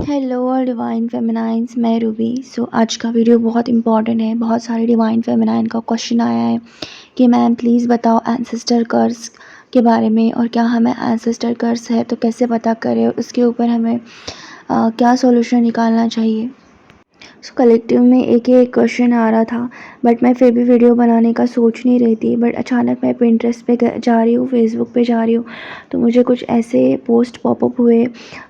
Hello और divine फेमिनाइंस, मैं Ruby. आज का वीडियो बहुत इंपॉर्टेंट है। बहुत सारे डिवाइन फेमिनाइन का क्वेश्चन आया है कि मैम प्लीज़ बताओ एंसेस्टर कर्स के बारे में, और क्या हमें एंसेस्टर कर्स है तो कैसे पता करें, उसके ऊपर हमें क्या सॉल्यूशन निकालना चाहिए। कलेक्टिव में एक ही एक क्वेश्चन आ रहा था, बट मैं फिर भी वीडियो बनाने का सोच नहीं रही थी। बट अचानक मैं पिंटरेस्ट पे जा रही हूँ, फेसबुक पे जा रही हूँ, तो मुझे कुछ ऐसे पोस्ट पॉपअप हुए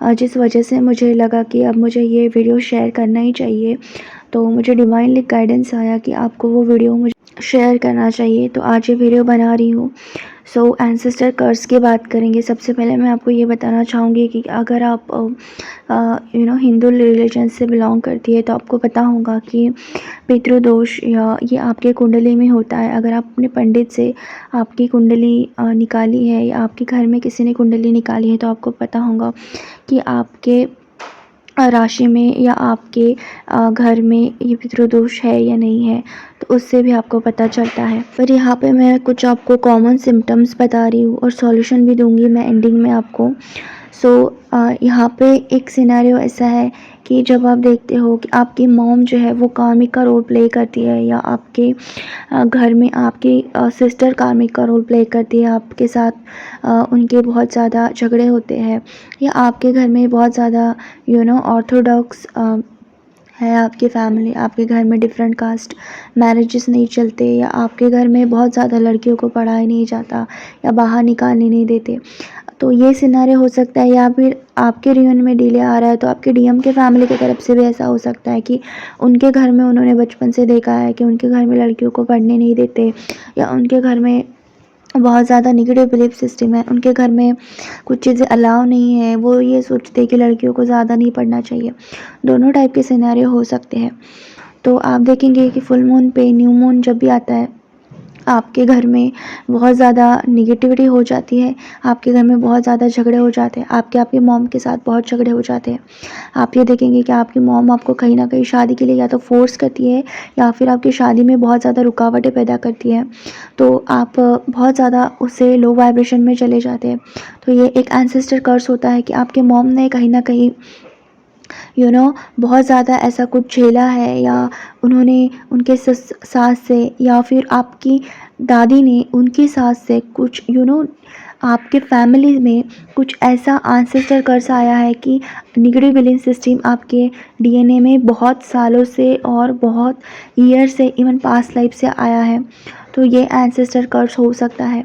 जिस वजह से मुझे लगा कि अब मुझे ये वीडियो शेयर करना ही चाहिए। तो मुझे डिवाइनली गाइडेंस आया कि आपको वो वीडियो मुझे शेयर करना चाहिए, तो आज ये वीडियो बना रही हूँ। एंसेस्टर कर्स की बात करेंगे। सबसे पहले मैं आपको ये बताना चाहूँगी कि अगर आप हिंदू रिलीजन से बिलोंग करती है तो आपको पता होगा कि पितृदोष या ये आपके कुंडली में होता है। अगर आप अपने पंडित से आपकी कुंडली निकाली है या आपके घर में किसी ने कुंडली निकाली है तो आपको पता होगा कि आपके राशि में या आपके घर में ये पितृदोष है या नहीं है, तो उससे भी आपको पता चलता है। पर यहाँ पे मैं कुछ आपको कॉमन सिम्टम्स बता रही हूँ और सॉल्यूशन भी दूंगी मैं एंडिंग में आपको। यहाँ पे एक सिनेरियो ऐसा है कि जब आप देखते हो कि आपकी मॉम जो है वो कार्मिक का रोल प्ले करती है, या आपके घर में आपकी सिस्टर कार्मिक का रोल प्ले करती है, आपके साथ उनके बहुत ज़्यादा झगड़े होते हैं, या आपके घर में बहुत ज़्यादा ऑर्थोडॉक्स है आपकी फैमिली, आपके घर में डिफरेंट कास्ट मैरिजेस नहीं चलते, या आपके घर में बहुत ज़्यादा लड़कियों को पढ़ाया नहीं जाता या बाहर निकालने नहीं देते, तो ये सिनारियो हो सकता है। या फिर आपके रियूनियन में डिले आ रहा है तो आपके डीएम के फैमिली की तरफ से भी ऐसा हो सकता है कि उनके घर में उन्होंने बचपन से देखा है कि उनके घर में लड़कियों को पढ़ने नहीं देते, या उनके घर में बहुत ज़्यादा नेगेटिव बिलीफ सिस्टम है, उनके घर में कुछ चीज़ें अलाउ नहीं है, वो ये सोचते हैं कि लड़कियों को ज़्यादा नहीं पढ़ना चाहिए। दोनों टाइप के सिनेरियो हो सकते हैं। तो आप देखेंगे कि फुल मून पे, न्यू मून जब भी आता है, आपके घर में बहुत ज़्यादा निगेटिविटी हो जाती है, आपके घर में बहुत ज़्यादा झगड़े हो जाते हैं, आपकी मॉम के साथ बहुत झगड़े हो जाते हैं। आप ये देखेंगे कि आपकी मॉम आपको कहीं ना कहीं शादी के लिए या तो फोर्स करती है, या फिर आपकी शादी में बहुत ज़्यादा रुकावटें पैदा करती है, तो आप बहुत ज़्यादा उससे लो वाइब्रेशन में चले जाते हैं। तो ये एक एंसेस्टर कर्स होता है कि आपके मॉम ने कहीं ना कहीं बहुत ज़्यादा ऐसा कुछ झेला है, या उन्होंने उनके सास से, या फिर आपकी दादी ने उनकी सास से कुछ आपके फैमिली में कुछ ऐसा एंसेस्टर कर्स आया है कि नेगेटिव बिलीफ सिस्टम आपके डीएनए में बहुत सालों से और बहुत ईयर से, इवन पास्ट लाइफ से आया है। तो ये एंसेस्टर कर्स हो सकता है।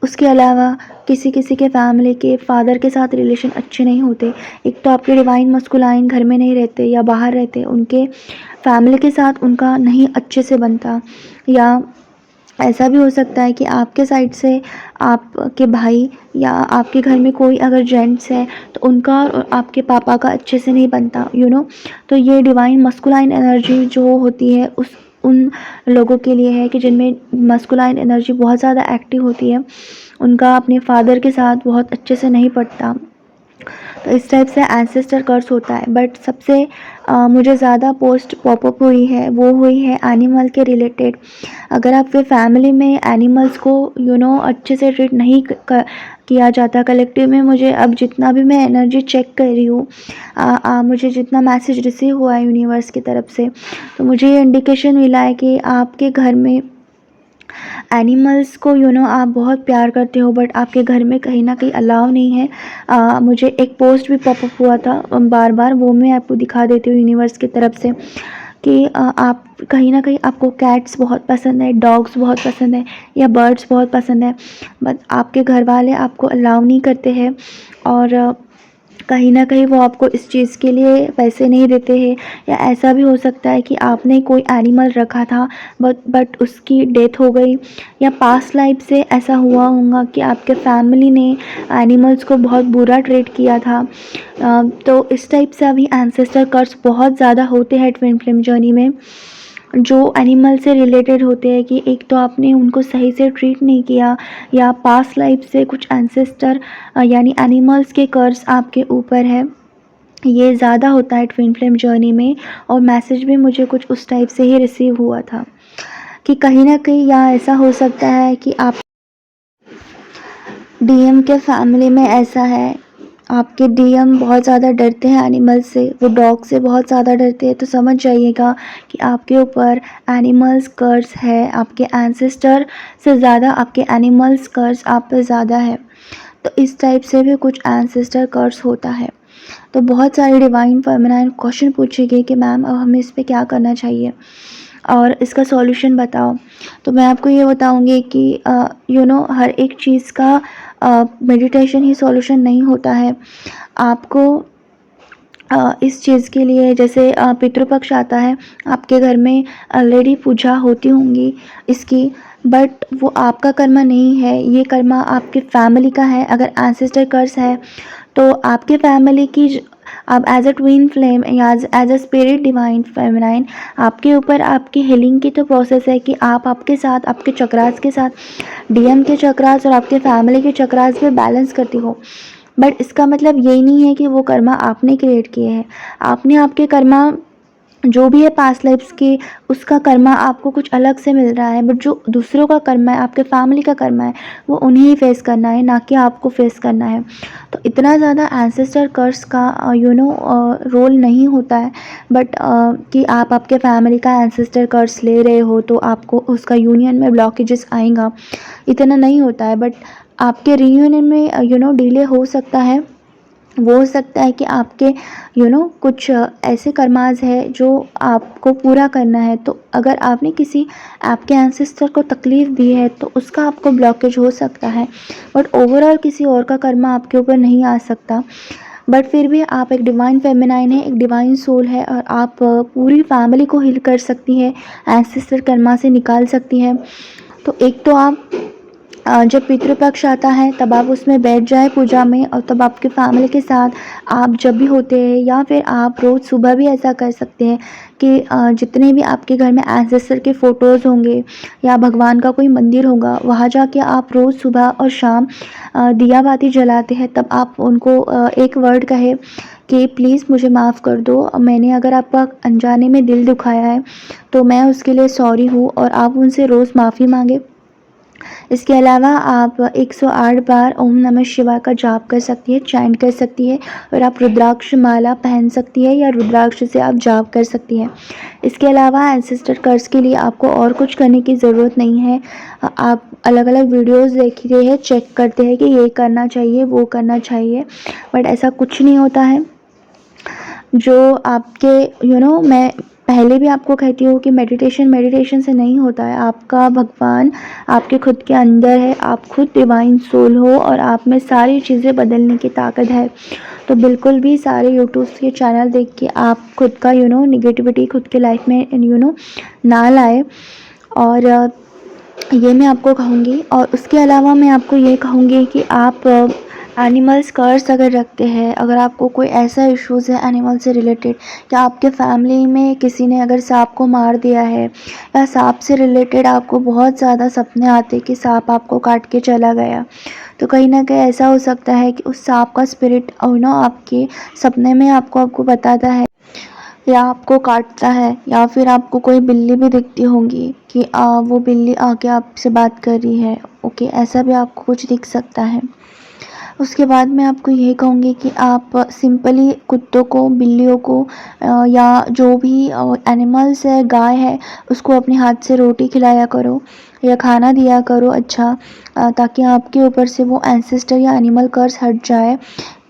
उसके अलावा किसी किसी के फैमिली के फादर के साथ रिलेशन अच्छे नहीं होते। एक तो आपके डिवाइन मस्कुलाइन घर में नहीं रहते या बाहर रहते, उनके फैमिली के साथ उनका नहीं अच्छे से बनता। या ऐसा भी हो सकता है कि आपके साइड से आपके भाई या आपके घर में कोई अगर जेंट्स है तो उनका और आपके पापा का अच्छे से नहीं बनता। तो ये डिवाइन मस्कुलाइन एनर्जी जो होती है उस उन लोगों के लिए है कि जिनमें मस्कुलाइन एनर्जी बहुत ज़्यादा एक्टिव होती है, उनका अपने फादर के साथ बहुत अच्छे से नहीं पड़ता। तो इस टाइप से एंसेस्टर कर्स होता है। बट सबसे मुझे ज़्यादा पोस्ट पॉपअप हुई है वो हुई है एनिमल के रिलेटेड। अगर आपके फैमिली में एनिमल्स को अच्छे से ट्रीट नहीं किया जाता। कलेक्टिव में मुझे अब जितना भी मैं एनर्जी चेक कर रही हूँ, मुझे जितना मैसेज रिसीव हुआ है यूनिवर्स की तरफ से, तो मुझे ये इंडिकेशन मिला है कि आपके घर में एनिमल्स को आप बहुत प्यार करते हो, बट आपके घर में कहीं ना कहीं अलाउ नहीं है। मुझे एक पोस्ट भी पॉपअप हुआ था बार बार, वो मैं आपको दिखा देती हूँ यूनिवर्स की तरफ से, कि आप कहीं ना कहीं आपको कैट्स बहुत पसंद है, डॉग्स बहुत पसंद है, या बर्ड्स बहुत पसंद है, बट आपके घर वाले आपको अलाउ नहीं करते हैं, और कहीं ना कहीं वो आपको इस चीज़ के लिए पैसे नहीं देते हैं। या ऐसा भी हो सकता है कि आपने कोई एनिमल रखा था बट उसकी डेथ हो गई, या पास्ट लाइफ से ऐसा हुआ होगा कि आपके फैमिली ने एनिमल्स को बहुत बुरा ट्रीट किया था। तो इस टाइप से अभी एंसेस्टर कर्स बहुत ज़्यादा होते हैं ट्विन फ्लेम जर्नी में, जो एनिमल से रिलेटेड होते हैं कि एक तो आपने उनको सही से ट्रीट नहीं किया, या पास्ट लाइफ से कुछ एंसेस्टर यानी एनिमल्स के कर्स आपके ऊपर है। ये ज़्यादा होता है ट्विन फ्लेम जर्नी में, और मैसेज भी मुझे कुछ उस टाइप से ही रिसीव हुआ था कि कहीं ना कहीं या ऐसा हो सकता है कि आप डीएम के फैमिली में ऐसा है, आपके डीएम बहुत ज़्यादा डरते हैं एनिमल से, वो डॉग से बहुत ज़्यादा डरते हैं, तो समझ जाइएगा कि आपके ऊपर एनिमल्स कर्स है, आपके एंसेस्टर से ज़्यादा आपके एनिमल्स कर्स आप पे ज़्यादा है। तो इस टाइप से भी कुछ एंसेस्टर कर्स होता है। तो बहुत सारे डिवाइन फेमिनाइन क्वेश्चन पूछेंगे कि मैम अब हमें इस पे क्या करना चाहिए और इसका सॉल्यूशन बताओ। तो मैं आपको ये बताऊंगी कि हर एक चीज़ का मेडिटेशन ही सॉल्यूशन नहीं होता है। आपको इस चीज़ के लिए जैसे पितृपक्ष आता है, आपके घर में ऑलरेडी पूजा होती होंगी इसकी, बट वो आपका कर्मा नहीं है, ये कर्मा आपके फैमिली का है। अगर एंसेस्टर कर्स है तो आपके फैमिली की आप एज अ ट्विन फ्लेम या as a spirit divine feminine, आपके ऊपर आपकी हीलिंग की तो प्रोसेस है कि आप आपके साथ आपके चक्रास के साथ डीएम के चक्रास और आपके फैमिली के चक्रास में बैलेंस करती हो। बट इसका मतलब यही नहीं है कि वो कर्मा आपने क्रिएट किए हैं। आपने आपके कर्मा जो भी है पास्ट लाइफ्स के, उसका कर्मा आपको कुछ अलग से मिल रहा है, बट जो दूसरों का कर्मा है, आपके फैमिली का कर्मा है, वो उन्हें ही फेस करना है, ना कि आपको फेस करना है। तो इतना ज़्यादा एंसेस्टर कर्स का रोल नहीं होता है। बट कि आप आपके फैमिली का एंसेस्टर कर्स ले रहे हो तो आपको उसका यूनियन में ब्लॉकेजेस आएगा, इतना नहीं होता है। बट आपके रीयूनियन में डिले हो सकता है। वो हो सकता है कि आपके कुछ ऐसे कर्माज है जो आपको पूरा करना है। तो अगर आपने किसी आपके एंसेस्टर को तकलीफ़ दी है तो उसका आपको ब्लॉकेज हो सकता है, बट ओवरऑल किसी और का कर्मा आपके ऊपर नहीं आ सकता। बट फिर भी आप एक डिवाइन फेमिनाइन है, एक डिवाइन सोल है, और आप पूरी फैमिली को हील कर सकती है, एंसेस्टर कर्मा से निकाल सकती है। तो एक तो आप जब पितृपक्ष आता है तब आप उसमें बैठ जाए पूजा में, और तब आपके फैमिली के साथ आप जब भी होते हैं, या फिर आप रोज़ सुबह भी ऐसा कर सकते हैं कि जितने भी आपके घर में एंसेस्टर के फ़ोटोज़ होंगे या भगवान का कोई मंदिर होगा, वहाँ जाके आप रोज़ सुबह और शाम दिया बाती जलाते हैं। तब आप उनको एक वर्ड कहे कि प्लीज़ मुझे माफ़ कर दो, मैंने अगर आपका अनजाने में दिल दुखाया है तो मैं उसके लिए सॉरी हूँ, और आप उनसे रोज़ माफ़ी मांगे। इसके अलावा आप 108 बार ओम नमः शिवाय का जाप कर सकती है, चैंट कर सकती है, और आप रुद्राक्ष माला पहन सकती है या रुद्राक्ष से आप जाप कर सकती है। इसके अलावा एंसेस्टर कर्स के लिए आपको और कुछ करने की ज़रूरत नहीं है। आप अलग अलग वीडियोज़ देखते हैं, चेक करते हैं कि ये करना चाहिए, वो करना चाहिए, बट ऐसा कुछ नहीं होता है। जो आपके मैं पहले भी आपको कहती हूँ कि मेडिटेशन से नहीं होता है। आपका भगवान आपके खुद के अंदर है, आप खुद डिवाइन सोल हो, और आप में सारी चीज़ें बदलने की ताकत है। तो बिल्कुल भी सारे यूट्यूब के चैनल देख के आप खुद का निगेटिविटी खुद के लाइफ में ना लाए। और ये मैं आपको कहूँगी। और उसके अलावा मैं आपको ये कहूँगी कि आप एनिमल्स कर्स अगर रखते हैं, अगर आपको कोई ऐसा इश्यूज़ है एनिमल से रिलेटेड, या आपके फैमिली में किसी ने अगर सांप को मार दिया है, या सांप से रिलेटेड आपको बहुत ज़्यादा सपने आते कि सांप आपको काट के चला गया, तो कहीं ना कहीं ऐसा हो सकता है कि उस सांप का स्पिरिट आपके सपने में आपको बताता है, या आपको काटता है, या फिर आपको कोई बिल्ली भी दिखती होंगी कि वो बिल्ली आके आपसे बात कर रही है। ओके, ऐसा भी आपको कुछ दिख सकता है। उसके बाद मैं आपको ये कहूँगी कि आप सिंपली कुत्तों को, बिल्लियों को, या जो भी एनिमल्स है, गाय है, उसको अपने हाथ से रोटी खिलाया करो या खाना दिया करो अच्छा, ताकि आपके ऊपर से वो एंसेस्टर या एनिमल कर्स हट जाए।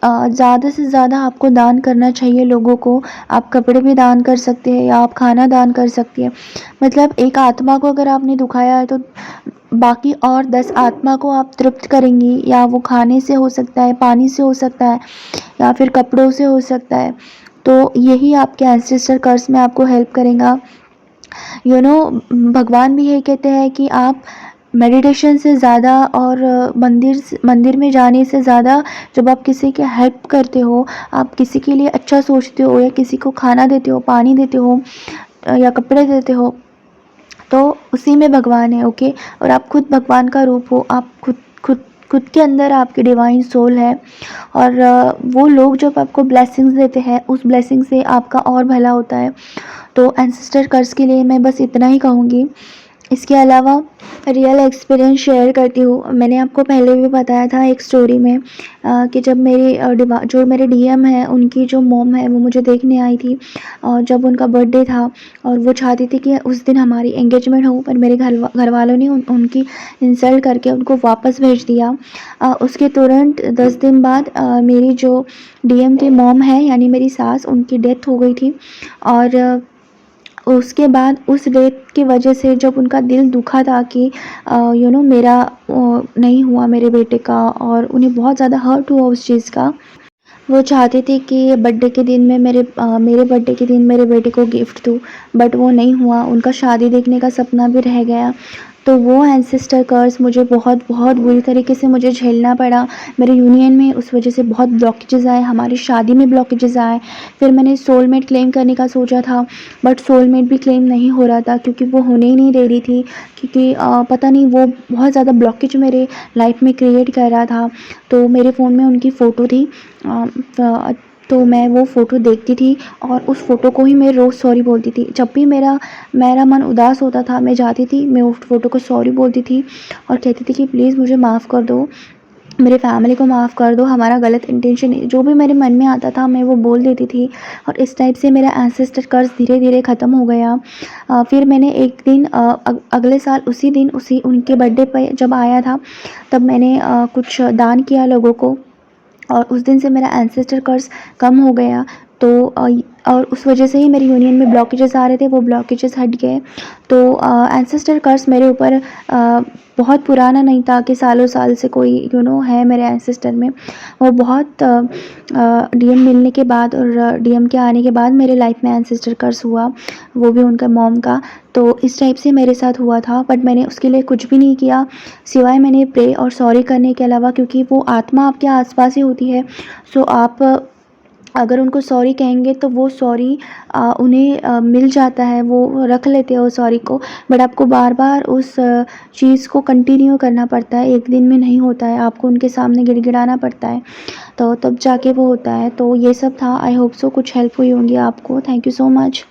ज़्यादा से ज़्यादा आपको दान करना चाहिए लोगों को। आप कपड़े भी दान कर सकते हैं, या आप खाना दान कर सकती हैं। मतलब एक आत्मा को अगर आपने दुखाया है तो बाकी और 10 आत्मा को आप तृप्त करेंगी, या वो खाने से हो सकता है, पानी से हो सकता है, या फिर कपड़ों से हो सकता है। तो यही आपके एंसेस्टर कर्स में आपको हेल्प करेगा। भगवान भी यही कहते हैं कि आप मेडिटेशन से ज़्यादा और मंदिर में जाने से ज़्यादा, जब आप किसी की हेल्प करते हो, आप किसी के लिए अच्छा सोचते हो, या किसी को खाना देते हो, पानी देते हो, या कपड़े देते हो, तो उसी में भगवान है। ओके, और आप खुद भगवान का रूप हो। आप खुद खुद खुद के अंदर आपकी डिवाइन सोल है। और वो लोग जब आपको ब्लेसिंग्स देते हैं, उस ब्लेसिंग से आपका और भला होता है। तो एंसेस्टर कर्स के लिए मैं बस इतना ही कहूँगी। इसके अलावा रियल एक्सपीरियंस शेयर करती हूँ। मैंने आपको पहले भी बताया था एक स्टोरी में कि जब जो मेरे डीएम हैं उनकी जो मॉम है वो मुझे देखने आई थी और जब उनका बर्थडे था और वो चाहती थी कि उस दिन हमारी एंगेजमेंट हो, पर मेरे घर वालों ने उनकी इंसल्ट करके उनको वापस भेज दिया। उसके तुरंत 10 दिन बाद मेरी जो डीएम की मॉम है यानी मेरी सास, उनकी डेथ हो गई थी। और उसके बाद उस डेट की वजह से जब उनका दिल दुखा था कि मेरा नहीं हुआ मेरे बेटे का, और उन्हें बहुत ज़्यादा हर्ट हुआ उस चीज़ का। वो चाहते थे कि बर्थडे के दिन में मेरे बर्थडे के दिन मेरे बेटे को गिफ्ट दूँ, बट वो नहीं हुआ, उनका शादी देखने का सपना भी रह गया। तो वो एंसेस्टर कर्स मुझे बहुत बहुत बुरी तरीके से मुझे झेलना पड़ा। मेरे यूनियन में उस वजह से बहुत ब्लॉकेजेस आए, हमारी शादी में ब्लॉकेजेस आए। फिर मैंने सोलमेट क्लेम करने का सोचा था, बट सोलमेट भी क्लेम नहीं हो रहा था क्योंकि वो होने ही नहीं दे रही थी, क्योंकि पता नहीं वो बहुत ज़्यादा ब्लॉकेज मेरे लाइफ में क्रिएट कर रहा था। तो मेरे फ़ोन में उनकी फ़ोटो थी, तो मैं वो फ़ोटो देखती थी और उस फ़ोटो को ही मैं रोज़ सॉरी बोलती थी। जब भी मेरा मेरा मन उदास होता था, मैं जाती थी, मैं उस फ़ोटो को सॉरी बोलती थी और कहती थी कि प्लीज़ मुझे माफ़ कर दो, मेरे फैमिली को माफ़ कर दो, हमारा गलत इंटेंशन जो भी मेरे मन में आता था मैं वो बोल देती थी। और इस टाइप से मेरा एंसेस्टर कर्स धीरे धीरे ख़त्म हो गया। फिर मैंने एक दिन अगले साल उसी दिन उसी उनके बर्थडे पे जब आया था, तब मैंने कुछ दान किया लोगों को, और उस दिन से मेरा एंसेस्टर कर्स कम हो गया। तो और उस वजह से ही मेरी यूनियन में ब्लॉकेजेस आ रहे थे, वो ब्लॉकेजेस हट गए। तो एंसेस्टर कर्स मेरे ऊपर बहुत पुराना नहीं था कि सालों साल से कोई है मेरे एंसेस्टर में। वो बहुत डीएम मिलने के बाद और डीएम के आने के बाद मेरे लाइफ में एंसेस्टर कर्स हुआ, वो भी उनका मॉम का। तो इस टाइप से मेरे साथ हुआ था, बट मैंने उसके लिए कुछ भी नहीं किया सिवाय मैंने प्रे और सॉरी करने के अलावा, क्योंकि वो आत्मा आपके आसपास ही होती है। सो आप अगर उनको सॉरी कहेंगे तो वो सॉरी उन्हें मिल जाता है, वो रख लेते हैं उस सॉरी को। बट आपको बार बार उस चीज़ को कंटिन्यू करना पड़ता है, एक दिन में नहीं होता है, आपको उनके सामने गिड़गिड़ाना पड़ता है, तो तब जाके वो होता है। तो ये सब था। आई होप सो कुछ हेल्प हुई होंगी आपको। Thank you so much.